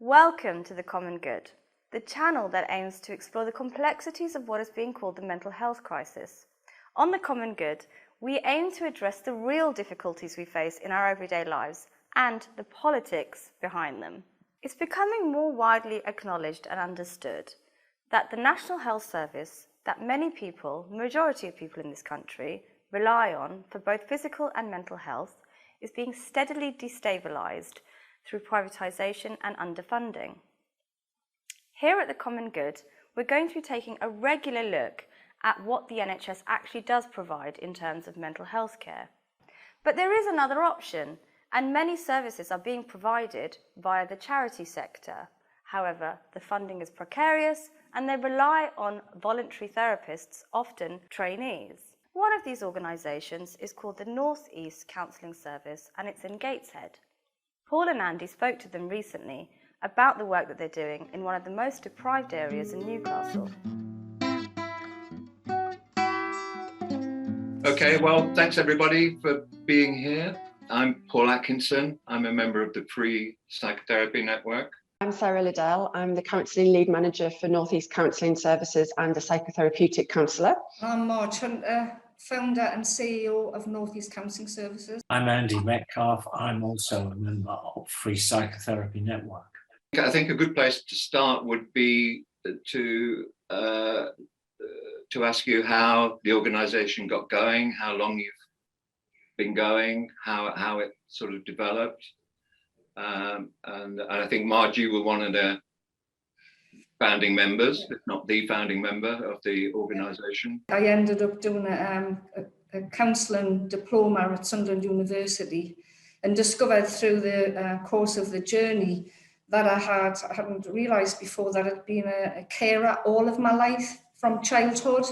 Welcome to The Common Good, the channel that aims to explore the complexities of what is being called the mental health crisis. On The Common Good, we aim to address the real difficulties we face in our everyday lives and the politics behind them. It's becoming more widely acknowledged and understood that the National Health Service, that many people, the majority of people in this country, rely on for both physical and mental health, is being steadily destabilised through privatisation and underfunding. Here at The Common Good, we're going to be taking a regular look at what the NHS actually does provide in terms of mental health care. But there is another option, and many services are being provided via the charity sector. However, the funding is precarious and they rely on voluntary therapists, often trainees. One of these organisations is called the NE Counselling Services, and it's in Gateshead. Paul and Andy spoke to them recently about the work that they're doing in one of the most deprived areas in Newcastle. Okay, well, thanks everybody for being here. I'm Paul Atkinson. I'm a member of the Free Psychotherapy Network. I'm Sara Liddell. I'm the Counselling Lead Manager for NE Counselling Services and a psychotherapeutic counsellor. I'm Marjorie, founder and CEO of NE Counselling Services. I'm Andy Metcalf. I'm also a member of Free Psychotherapy Network. I think a good place to start would be to ask you how the organisation got going, how long you've been going, how it sort of developed. And I think Marjorie was one of the founding members, if not the founding member of the organisation. I ended up doing a counselling diploma at Sunderland University and discovered through the course of the journey that I hadn't realised before that I'd been a carer all of my life from childhood.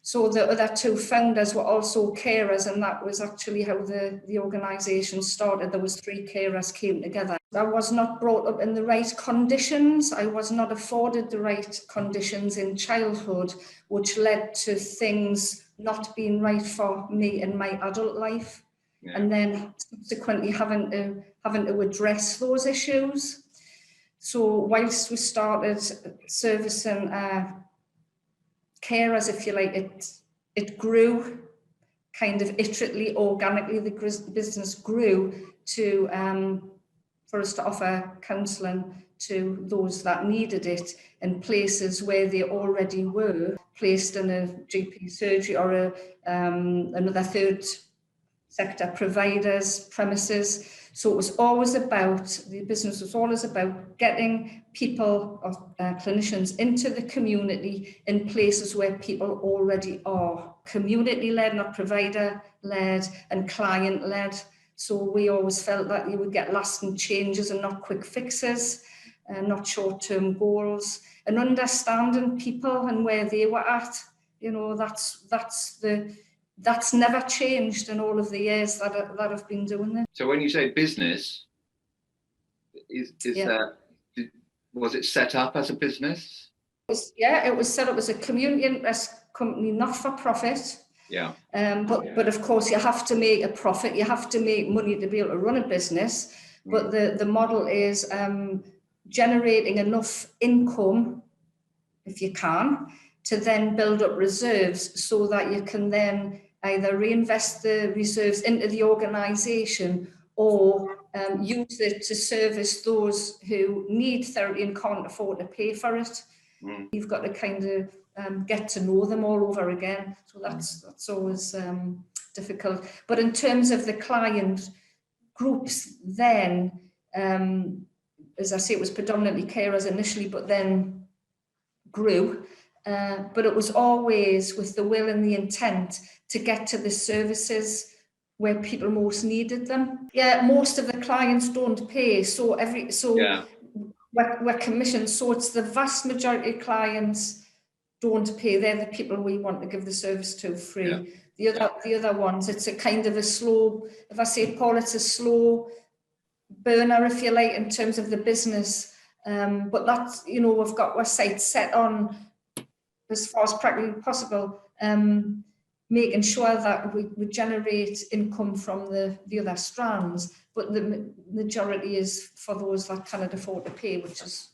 So the other two founders were also carers, and that was actually how the organisation started. There was three carers came together. I was not brought up in the right conditions. I was not afforded the right conditions in childhood, which led to things not being right for me in my adult life. Yeah. And then subsequently having to address those issues. So whilst we started servicing carers, if you like, it grew kind of iteratively, organically. The business grew to for us to offer counselling to those that needed it in places where they already were placed in a GP surgery or another third sector providers premises. So it was always about, the business was always about getting people or clinicians into the community in places where people already are. Community-led, not provider-led, and client-led. So we always felt that you would get lasting changes and not quick fixes, not short-term goals, and understanding people and where they were at. You know, that's never changed in all of the years that I've been doing this. So when you say business, was it set up as a business? It was set up as a community interest company, not for profit. Yeah. But of course you have to make a profit. You have to make money to be able to run a business. But the model is generating enough income, if you can, to then build up reserves so that you can then either reinvest the reserves into the organisation or use it to service those who need therapy and can't afford to pay for it. You've got to kind of get to know them all over again. So that's always difficult. But in terms of the client groups then, as I say, it was predominantly carers initially, but then grew. But it was always with the will and the intent to get to the services where people most needed them. Yeah, most of the clients don't pay, we're commissioned. So it's the vast majority of clients don't pay. They're the people we want to give the service to free. Yeah. The other ones, it's a kind of a slow. If I say, Paul, it's a slow burner, if you like, in terms of the business. But that's, you know, we've got our sights set on, as far as practically possible, making sure that we generate income from the other strands, but the majority is for those that cannot afford to pay, which is,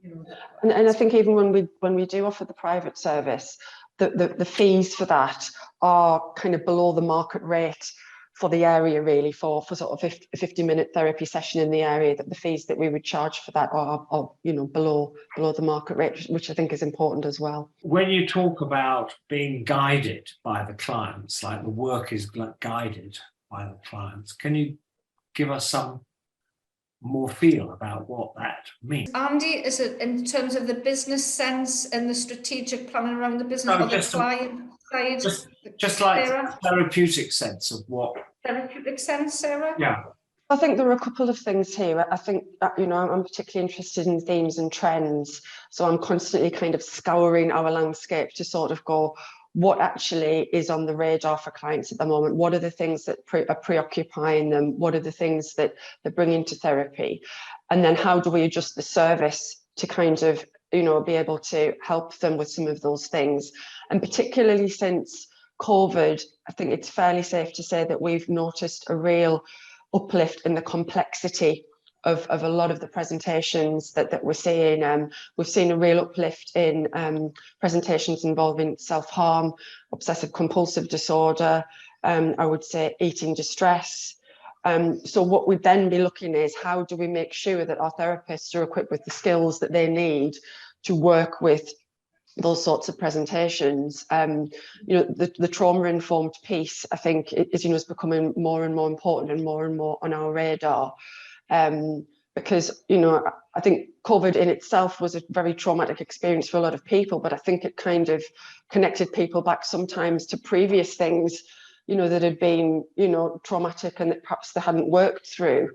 you know. And I think even when we do offer the private service, the fees for that are kind of below the market rate for the area, really, for sort of a 50-minute therapy session in the area, that the fees that we would charge for that are you know, below the market rate, which I think is important as well. When you talk about being guided by the clients, like the work is guided by the clients, can you give us some more feel about what that means? Andy, is it in terms of the business sense and the strategic planning around the business, or the client side? Just like Sarah? therapeutic sense of what? Therapeutic sense, Sarah? Yeah. I think there are a couple of things here. I think, you know, I'm particularly interested in themes and trends. So I'm constantly kind of scouring our landscape to sort of go, what actually is on the radar for clients at the moment? What are the things that are preoccupying them? What are the things that they're bringing to therapy? And then how do we adjust the service to kind of, you know, be able to help them with some of those things? And particularly since COVID, I think it's fairly safe to say that we've noticed a real uplift in the complexity of a lot of the presentations that we're seeing. We've seen a real uplift in presentations involving self-harm, obsessive compulsive disorder, I would say eating distress. So what we'd then be looking is, how do we make sure that our therapists are equipped with the skills that they need to work with those sorts of presentations? You know, the trauma-informed piece, I think, is, you know, is becoming more and more important and more on our radar. Because, you know, I think COVID in itself was a very traumatic experience for a lot of people, but I think it kind of connected people back sometimes to previous things, you know, that had been, you know, traumatic and that perhaps they hadn't worked through.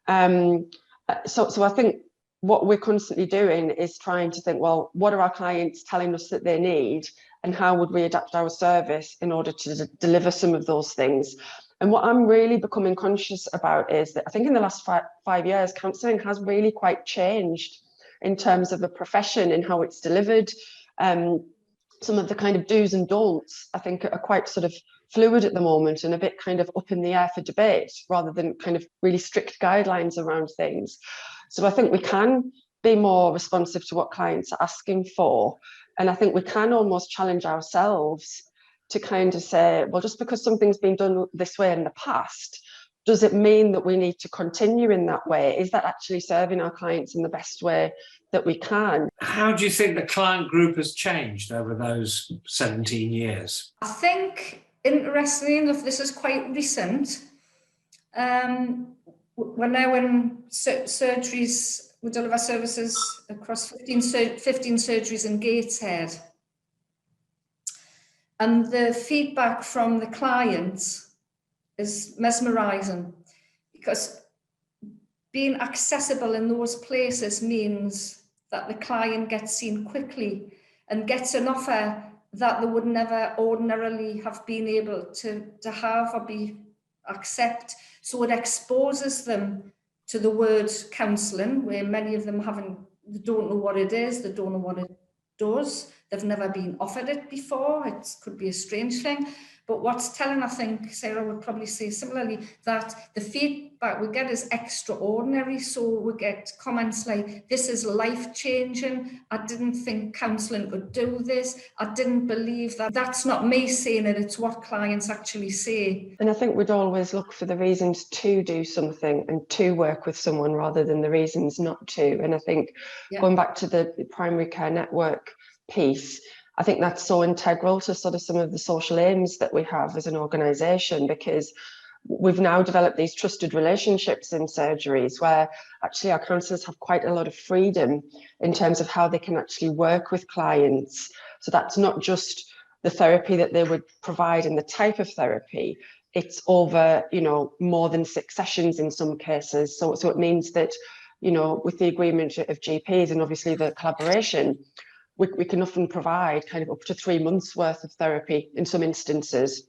So I think what we're constantly doing is trying to think, well, what are our clients telling us that they need, and how would we adapt our service in order to deliver some of those things? And what I'm really becoming conscious about is that I think in the last five years, counselling has really quite changed in terms of the profession and how it's delivered. Some of the kind of do's and don'ts, I think, are quite sort of fluid at the moment and a bit kind of up in the air for debate, rather than kind of really strict guidelines around things. So I think we can be more responsive to what clients are asking for. And I think we can almost challenge ourselves to kind of say, well, just because something's been done this way in the past, does it mean that we need to continue in that way? Is that actually serving our clients in the best way that we can? How do you think the client group has changed over those 17 years? I think, interestingly enough, this is quite recent. We're now in surgeries, we deliver services across 15 surgeries in Gateshead. And the feedback from the clients is mesmerising, because being accessible in those places means that the client gets seen quickly and gets an offer that they would never ordinarily have been able to have or accept. So it exposes them to the word counselling, where many of them they don't know what it is, they don't know what it does, they've never been offered it before, it could be a strange thing. But what's telling, I think Sara would probably say similarly, that the feedback we get is extraordinary. So we get comments like, this is life-changing, I didn't think counselling could do this, I didn't believe that. That's not me saying it, it's what clients actually say. And I think we'd always look for the reasons to do something and to work with someone, rather than the reasons not to. And I think going back to the primary care network piece, I think that's so integral to sort of some of the social aims that we have as an organisation, because we've now developed these trusted relationships in surgeries where actually our counsellors have quite a lot of freedom in terms of how they can actually work with clients. So that's not just the therapy that they would provide and the type of therapy, it's over, you know, more than 6 sessions in some cases. So it means that, you know, with the agreement of GPs and obviously the collaboration, we can often provide kind of up to 3 months worth of therapy in some instances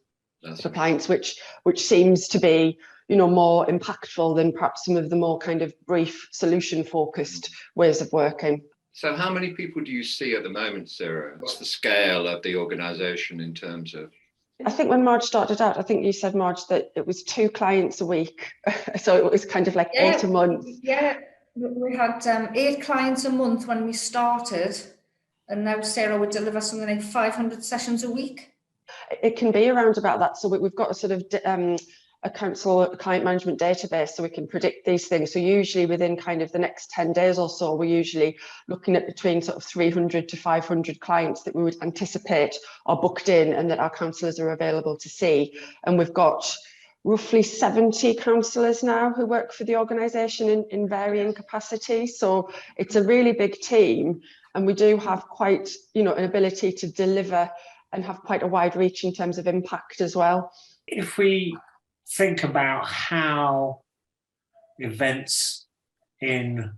for clients, which seems to be, you know, more impactful than perhaps some of the more kind of brief solution focused ways of working. So how many people do you see at the moment, Sara? What's the scale of the organisation in terms of I think when Marge started out, I think you said, Marge, that it was 2 clients a week. So it was kind of like 8 a month. Yeah, we had 8 clients a month when we started, and now Sarah would deliver something like 500 sessions a week. It can be around about that. So we've got a sort of a client management database, so we can predict these things. So usually within kind of the next 10 days or so, we're usually looking at between sort of 300 to 500 clients that we would anticipate are booked in and that our counsellors are available to see. And we've got roughly 70 counsellors now who work for the organisation in varying capacities. So it's a really big team, and we do have quite, an ability to deliver and have quite a wide reach in terms of impact as well. If we think about how events in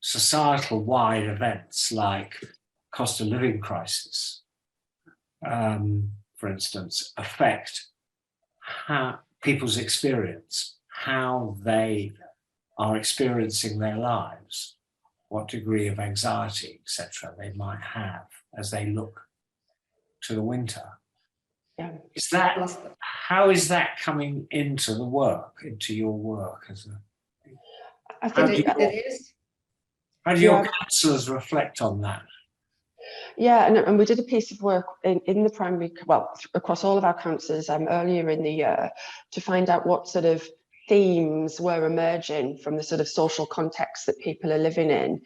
societal-wide events like cost of living crisis, for instance, affect how people's experience, how they are experiencing their lives, what degree of anxiety, etc., they might have as they look to the winter. Yeah. How is that coming into the work, into your work as a? I think it is. How do your counsellors reflect on that? Yeah, and we did a piece of work in the primary, well, across all of our counsellors earlier in the year to find out what sort of themes were emerging from the sort of social context that people are living in.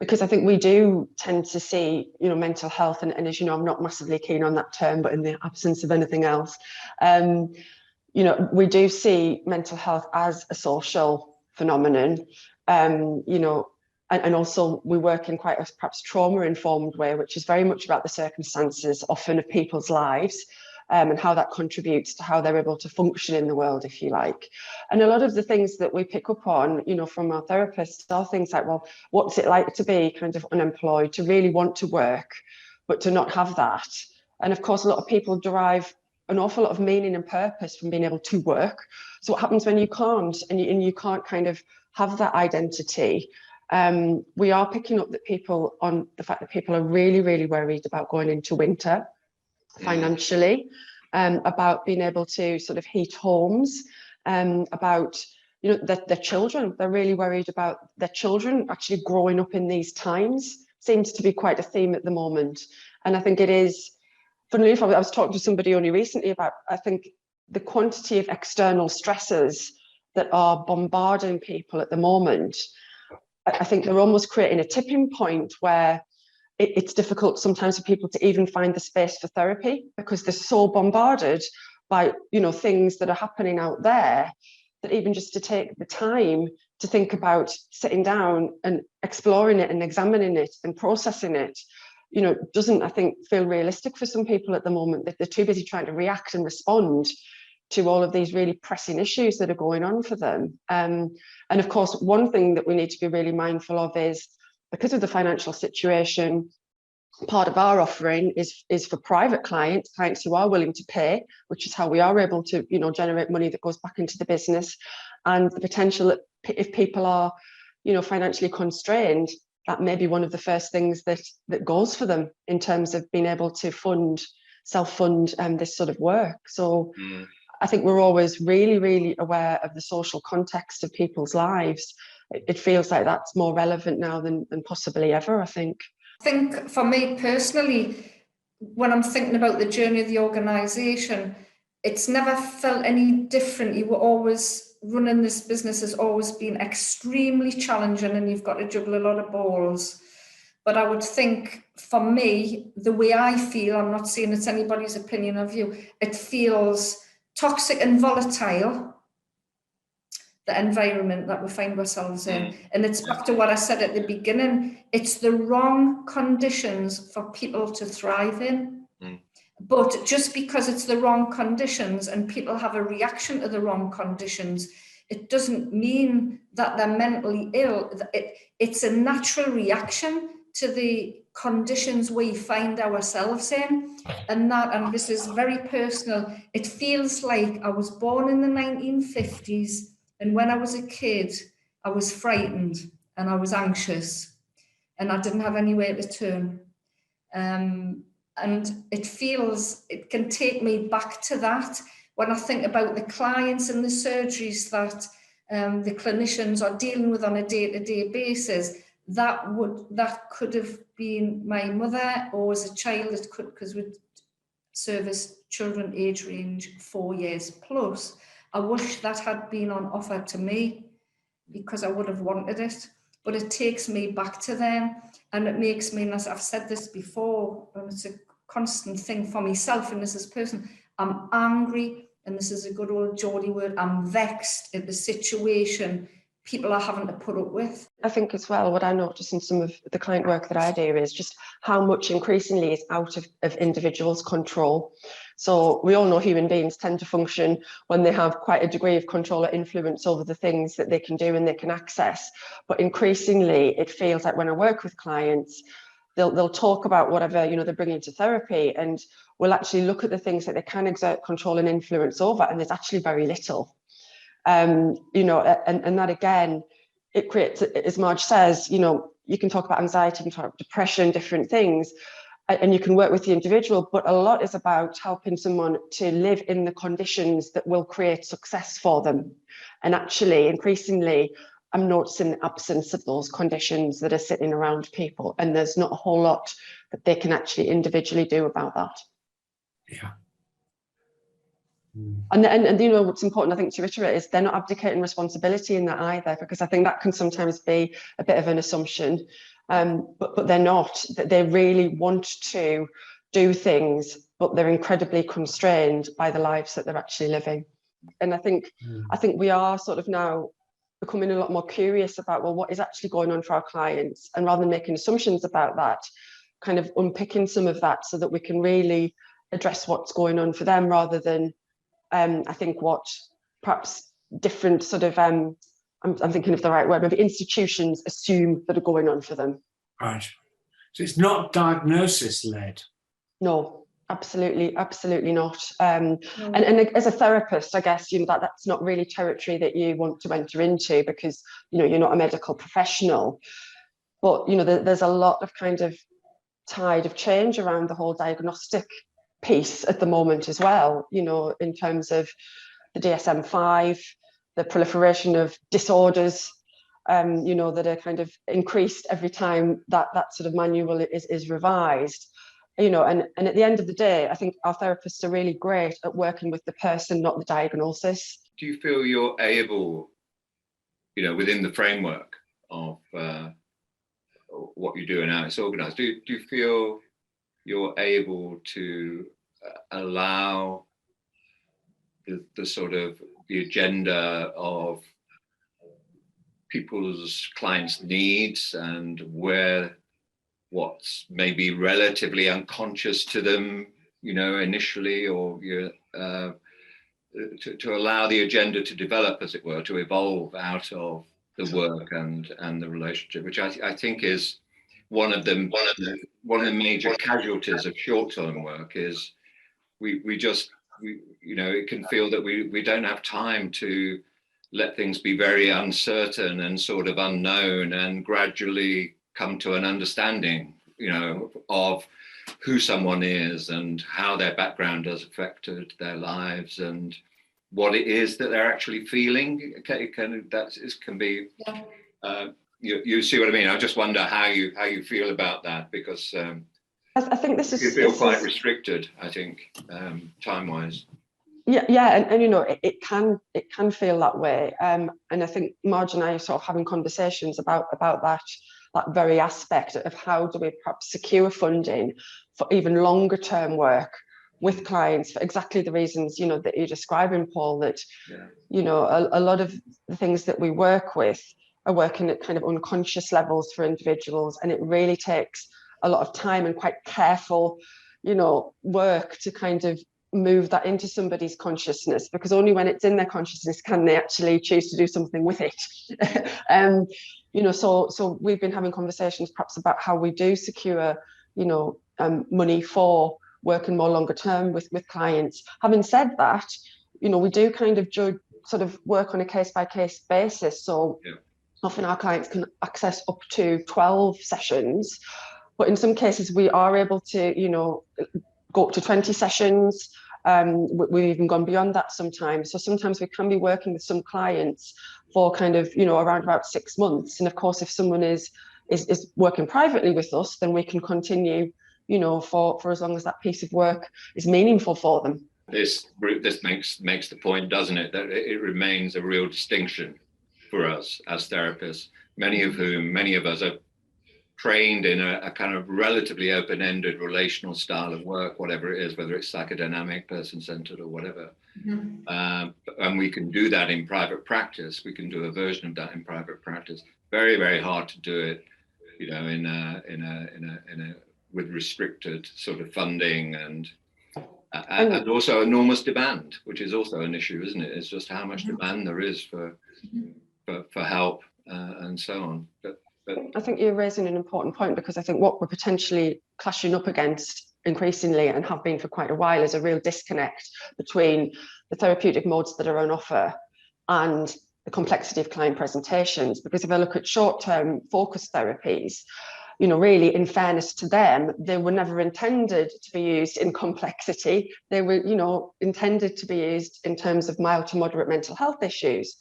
Because I think we do tend to see, mental health, and as you know, I'm not massively keen on that term, but in the absence of anything else, we do see mental health as a social phenomenon, and also we work in quite a perhaps trauma-informed way, which is very much about the circumstances often of people's lives, and how that contributes to how they're able to function in the world, if you like. And a lot of the things that we pick up on, from our therapists are things like, well, what's it like to be kind of unemployed, to really want to work, but to not have that? And of course, a lot of people derive an awful lot of meaning and purpose from being able to work. So what happens when you can't, and you can't kind of have that identity? We are picking up on the fact that people are really, really worried about going into winter financially, about being able to sort of heat homes, about their children. They're really worried about their children actually growing up in these times. Seems to be quite a theme at the moment. And I think it is, funnily enough, I was talking to somebody only recently about, I think, the quantity of external stresses that are bombarding people at the moment. I think they're almost creating a tipping point where it's difficult sometimes for people to even find the space for therapy, because they're so bombarded by things that are happening out there, that even just to take the time to think about sitting down and exploring it and examining it and processing it, doesn't, I think, feel realistic for some people at the moment. That they're too busy trying to react and respond to all of these really pressing issues that are going on for them. And of course, one thing that we need to be really mindful of is, because of the financial situation, part of our offering is for private clients who are willing to pay, which is how we are able to, generate money that goes back into the business. And the potential that if people are, financially constrained, that may be one of the first things that goes for them in terms of being able to self-fund this sort of work. So I think we're always really, really aware of the social context of people's lives. It feels like that's more relevant now than possibly ever, I think. I think for me personally, when I'm thinking about the journey of the organisation, it's never felt any different. You were always running this business has always been extremely challenging, and you've got to juggle a lot of balls. But I would think, for me, the way I feel, I'm not saying it's anybody's opinion or view, it feels toxic and volatile, the environment that we find ourselves in. And it's back to what I said at the beginning. It's the wrong conditions for people to thrive in. But just because it's the wrong conditions and people have a reaction to the wrong conditions, it doesn't mean that they're mentally ill. It's a natural reaction to the conditions we find ourselves in. And this is very personal, it feels like I was born in the 1950s, and when I was a kid, I was frightened and I was anxious and I didn't have anywhere to turn. And it can take me back to that when I think about the clients and the surgeries that the clinicians are dealing with on a day-to-day basis. That could have been my mother, or as a child, it could, because we service children age range 4 years plus. I wish that had been on offer to me, because I would have wanted it. But it takes me back to them, and it makes me, and as I've said this before, and it's a constant thing for myself, and this is personal, I'm angry, and this is a good old Geordie word, I'm vexed at the situation people are having to put up with. I think as well, what I notice in some of the client work that I do is just how much increasingly is out of individuals' control. So we all know human beings tend to function when they have quite a degree of control or influence over the things that they can do and they can access. But increasingly, it feels like when I work with clients, they'll talk about whatever, you know, they're bringing to therapy, and we'll actually look at the things that they can exert control and influence over, and there's actually very little. You know, and that again, it creates, as Marge says, you know, you can talk about anxiety, you can talk about depression, different things, and you can work with the individual, but a lot is about helping someone to live in the conditions that will create success for them. And actually, increasingly, I'm noticing the absence of those conditions that are sitting around people, and there's not a whole lot that they can actually individually do about that. Yeah. And you know, what's important, I think, to reiterate is they're not abdicating responsibility in that either, because I think that can sometimes be a bit of an assumption, but they're not. They really want to do things, but they're incredibly constrained by the lives that they're actually living. And I think we are sort of now becoming a lot more curious about, well, what is actually going on for our clients, and rather than making assumptions about that, kind of unpicking some of that so that we can really address what's going on for them, rather than I think what perhaps different sort of, I'm thinking of the right word, maybe institutions assume that are going on for them. Right. So it's not diagnosis-led. No, absolutely not. And as a therapist, I guess, you know, that's not really territory that you want to enter into, because, you know, you're not a medical professional. But, you know, there's a lot of kind of tide of change around the whole diagnostic piece at the moment as well, you know, in terms of the DSM-5, the proliferation of disorders, you know, that are kind of increased every time that sort of manual is revised, you know, and at the end of the day, I think our therapists are really great at working with the person, not the diagnosis. Do you feel you're able, you know, within the framework of what you do and how it's organised, do you feel you're able to allow the sort of the agenda of people's clients' needs and where what's maybe relatively unconscious to them, you know, initially, or to allow the agenda to develop, as it were, to evolve out of the work and the relationship, which I think is one of the major casualties of short-term work. Is we you know, it can feel that we don't have time to let things be very uncertain and sort of unknown, and gradually come to an understanding, you know, of who someone is and how their background has affected their lives and what it is that they're actually feeling. It can be. Yeah. You see what I mean? I just wonder how you feel about that, because I think this is, you feel quite restricted, I think, time-wise. Yeah, and you know, it can feel that way, and I think Marge and I are sort of having conversations about that very aspect of how do we perhaps secure funding for even longer term work with clients, for exactly the reasons, you know, that you're describing, Paul, that, you know, a lot of the things that we work with are working at kind of unconscious levels for individuals, and it really takes a lot of time and quite careful, you know, work to kind of move that into somebody's consciousness, because only when it's in their consciousness can they actually choose to do something with it. You know, so we've been having conversations perhaps about how we do secure, you know, money for working more longer term with clients. Having said that, you know, we do kind of sort of work on a case-by-case basis. So often our clients can access up to 12 sessions, But in some cases, we are able to, you know, go up to 20 sessions. We've even gone beyond that sometimes. So sometimes we can be working with some clients for kind of, you know, around about 6 months. And of course, if someone is working privately with us, then we can continue, you know, for as long as that piece of work is meaningful for them. This makes the point, doesn't it, that it remains a real distinction for us as therapists, many of us are trained in a kind of relatively open-ended relational style of work, whatever it is, whether it's psychodynamic, person-centered, or whatever. And we can do that in private practice. We can do a version of that in private practice. Very, very hard to do it, you know, in a with restricted sort of funding and also enormous demand, which is also an issue, isn't it? It's just how much demand there is for help and so on. But I think you're raising an important point, because I think what we're potentially clashing up against increasingly, and have been for quite a while, is a real disconnect between the therapeutic modes that are on offer and the complexity of client presentations. Because if I look at short-term focused therapies, you know, really, in fairness to them, they were never intended to be used in complexity. They were, you know, intended to be used in terms of mild to moderate mental health issues.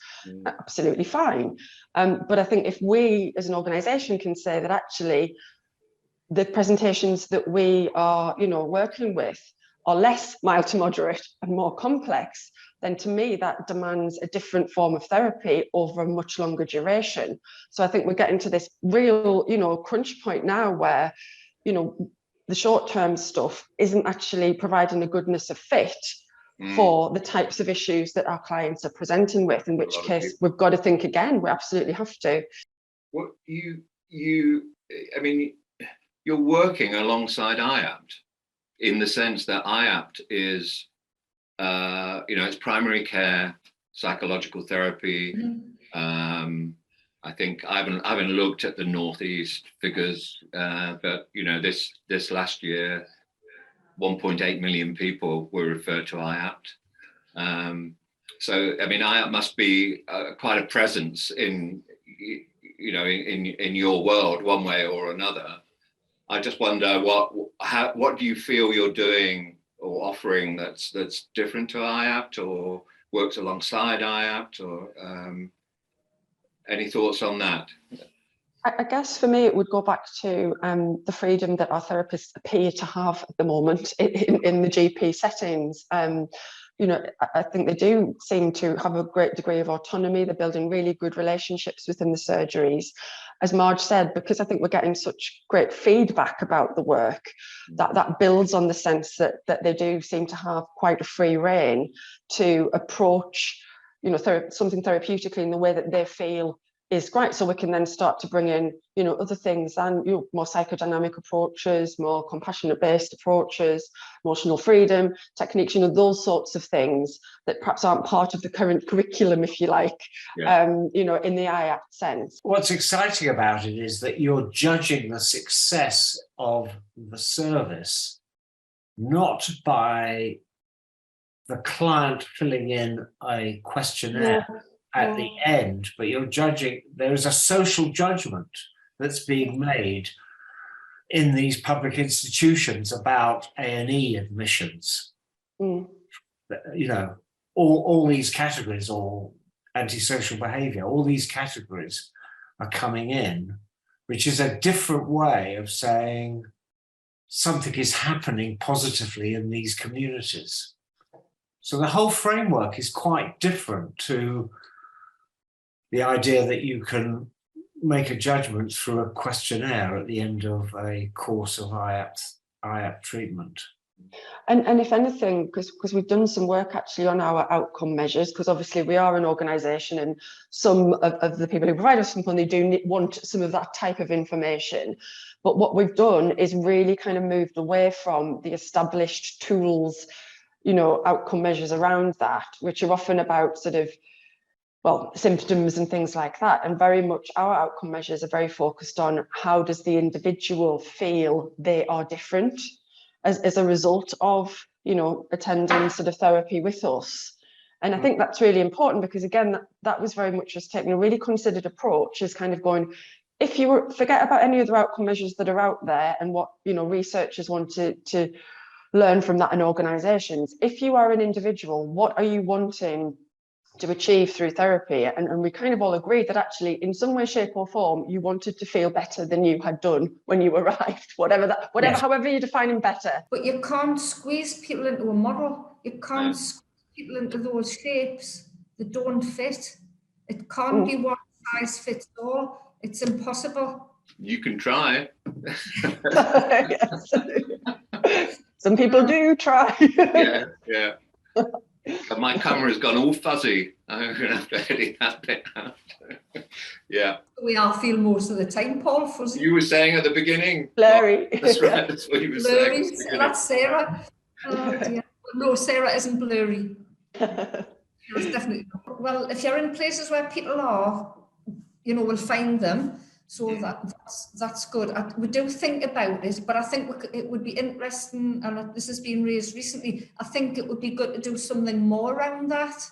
Absolutely fine. But I think if we as an organisation can say that actually the presentations that we are, you know, working with are less mild to moderate and more complex, then to me that demands a different form of therapy over a much longer duration. So I think we're getting to this real, you know, crunch point now where, you know, the short-term stuff isn't actually providing a goodness of fit for the types of issues that our clients are presenting with, in which case we've got to think again. We absolutely have to. What I mean, you're working alongside IAPT in the sense that IAPT is, you know, it's primary care, psychological therapy. I think I haven't looked at the Northeast figures, but you know, this last year, 1.8 million people were referred to IAPT. So I mean, IAPT must be quite a presence in, you know, in your world one way or another. I just wonder what do you feel you're doing or offering that's different to IAPT or works alongside IAPT, or any thoughts on that? I guess for me, it would go back to the freedom that our therapists appear to have at the moment in the GP settings. You know, I think they do seem to have a great degree of autonomy. They're building really good relationships within the surgeries. As Marge said, because I think we're getting such great feedback about the work, that builds on the sense that they do seem to have quite a free rein to approach, you know, something therapeutically in the way that they feel is great. So we can then start to bring in, you know, other things and, you know, more psychodynamic approaches, more compassionate based approaches, emotional freedom techniques, you know, those sorts of things that perhaps aren't part of the current curriculum, if you like, you know, in the IAPT sense. What's exciting about it is that you're judging the success of the service not by the client filling in a questionnaire at the end, but you're judging, there is a social judgment that's being made in these public institutions about A&E admissions. You know, all these categories, or antisocial behaviour, all these categories are coming in, which is a different way of saying something is happening positively in these communities. So the whole framework is quite different to the idea that you can make a judgment through a questionnaire at the end of a course of IAPT treatment. And if anything, because we've done some work actually on our outcome measures, because obviously we are an organisation and some of the people who provide us some funding do want some of that type of information. But what we've done is really kind of moved away from the established tools, you know, outcome measures around that, which are often about sort of, well, symptoms and things like that. And very much our outcome measures are very focused on how does the individual feel they are different as a result of, you know, attending sort of therapy with us. And I think that's really important because, again, that was very much just taking a really considered approach, is kind of going, if you forget about any other outcome measures that are out there and what, you know, researchers want to learn from that in organisations, if you are an individual, what are you wanting to achieve through therapy? And we kind of all agreed that actually in some way, shape or form, you wanted to feel better than you had done when you arrived, Yes. however you're defining better. But you can't squeeze people into a model. You can't squeeze people into those shapes that don't fit. It can't be one size fits all. It's impossible. You can try. Yes. Some people do try. Yeah. But my camera's gone all fuzzy. I'm going to have to edit that bit out. Yeah. We all feel most of the time, Paul, fuzzy. You were saying at the beginning. Blurry. That's right. That's what you were Blurry. saying. That's Sarah. Oh dear. No, Sarah isn't blurry. Sarah's definitely not. Well, if you're in places where people are, you know, we'll find them. So that's good. We do think about it, but I think it would be interesting, and this has been raised recently, I think it would be good to do something more around that.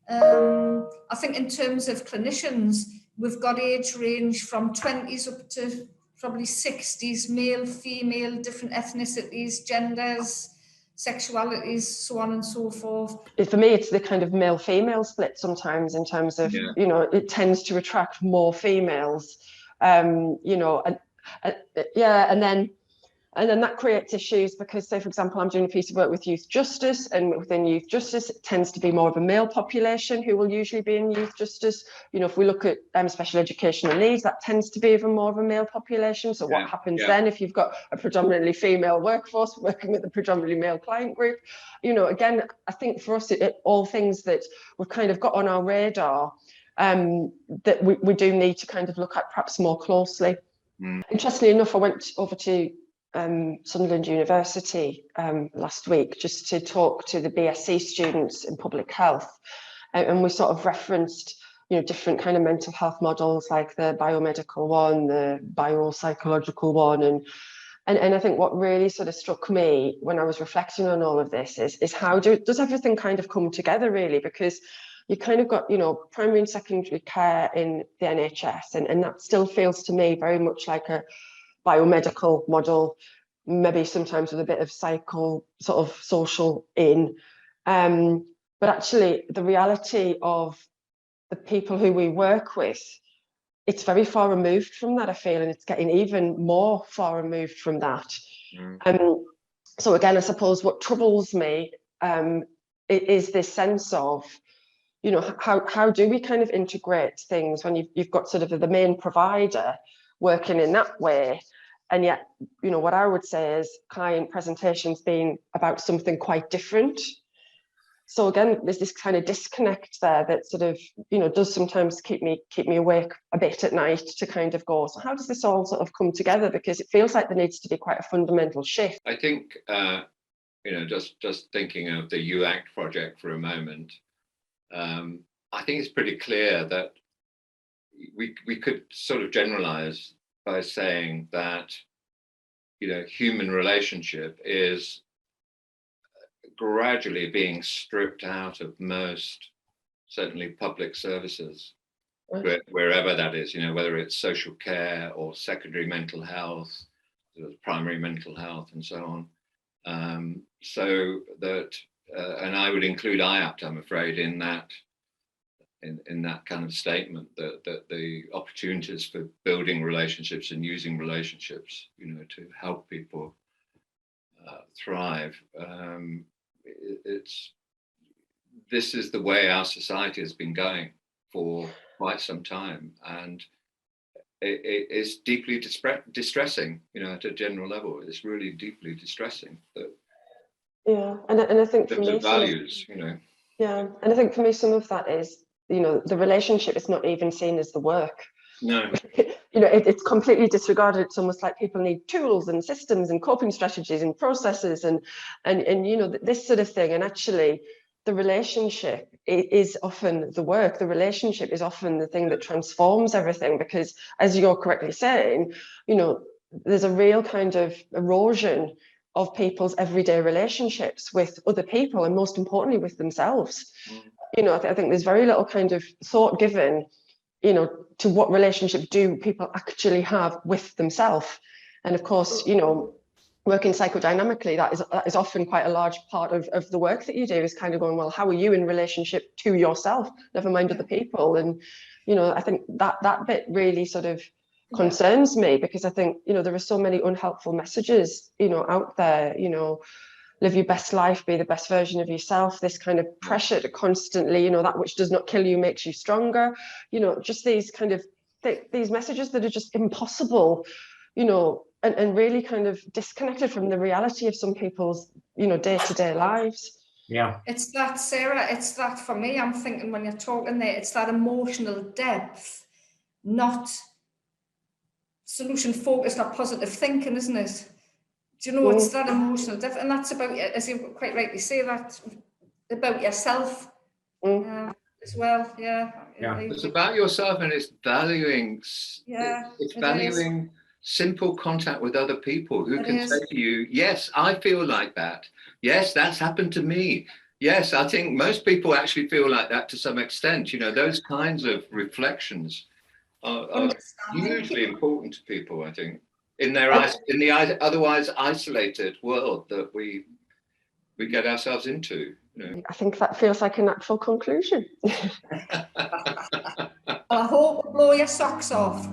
I think in terms of clinicians, we've got age range from 20s up to probably 60s, male, female, different ethnicities, genders, sexualities, so on and so forth. For me, it's the kind of male-female split sometimes in terms of, you know, it tends to attract more females. You know, and then that creates issues because, say, for example, I'm doing a piece of work with youth justice, and within youth justice, it tends to be more of a male population who will usually be in youth justice. You know, if we look at special educational needs, that tends to be even more of a male population. So what happens then if you've got a predominantly female workforce working with a predominantly male client group? You know, again, I think for us, all things that we've kind of got on our radar, that we do need to kind of look at perhaps more closely. Interestingly enough, I went over to Sunderland University last week just to talk to the BSc students in public health, and we sort of referenced, you know, different kind of mental health models like the biomedical one, the biopsychological one, and I think what really sort of struck me when I was reflecting on all of this is how does everything kind of come together really, because you kind of got, you know, primary and secondary care in the NHS, and that still feels to me very much like a biomedical model, maybe sometimes with a bit of sort of social in. But actually, the reality of the people who we work with, it's very far removed from that, I feel, and it's getting even more far removed from that. So again, I suppose what troubles me is this sense of, you know, how do we kind of integrate things when you've got sort of the main provider working in that way, and yet, you know, what I would say is client presentations being about something quite different. So again, there's this kind of disconnect there that sort of, you know, does sometimes keep me awake a bit at night to kind of go, so how does this all sort of come together? Because it feels like there needs to be quite a fundamental shift. I think, you know, just thinking of the UACT project for a moment, I think it's pretty clear that we could sort of generalize by saying that, you know, human relationship is gradually being stripped out of most, certainly public services, wherever that is, you know, whether it's social care or secondary mental health, primary mental health and so on. So that, and I would include IAPT, I'm afraid, in that kind of statement, that the opportunities for building relationships and using relationships, you know, to help people thrive. This is the way our society has been going for quite some time, and it's deeply distressing, you know, at a general level. It's really deeply distressing. Yeah, and I think for me, values, you know. Yeah, and I think for me, some of that is, you know, the relationship is not even seen as the work. No. You know, it's completely disregarded. It's almost like people need tools and systems and coping strategies and processes and you know, this sort of thing. And actually, the relationship is often the work. The relationship is often the thing that transforms everything, because as you're correctly saying, you know, there's a real kind of erosion of people's everyday relationships with other people, and most importantly with themselves. You know, I think there's very little kind of thought given you know, to what relationship do people actually have with themselves? And of course, you know, working psychodynamically, that is often quite a large part of the work that you do, is kind of going, well, how are you in relationship to yourself, never mind other people? And, you know, I think that bit really sort of concerns me, because I think, you know, there are so many unhelpful messages, you know, out there, you know, live your best life, be the best version of yourself, this kind of pressure to constantly, you know, that which does not kill you makes you stronger, you know, just these kind of these messages that are just impossible, you know, and really kind of disconnected from the reality of some people's, you know, day-to-day lives. Yeah. It's that, Sarah, it's that for me, I'm thinking when you're talking there, it's that emotional depth, not solution focused or positive thinking, isn't it? Do you know, it's that emotional depth, and that's about, as you quite rightly say, that about yourself as well. Yeah. It's about yourself, and it's valuing. Yeah, it's valuing simple contact with other people who can say to you, yes, I feel like that. Yes, that's happened to me. Yes, I think most people actually feel like that to some extent. You know, those kinds of reflections are hugely important to people, I think, in the otherwise isolated world that we get ourselves into. You know? I think that feels like a natural conclusion. I hope we'll blow your socks off.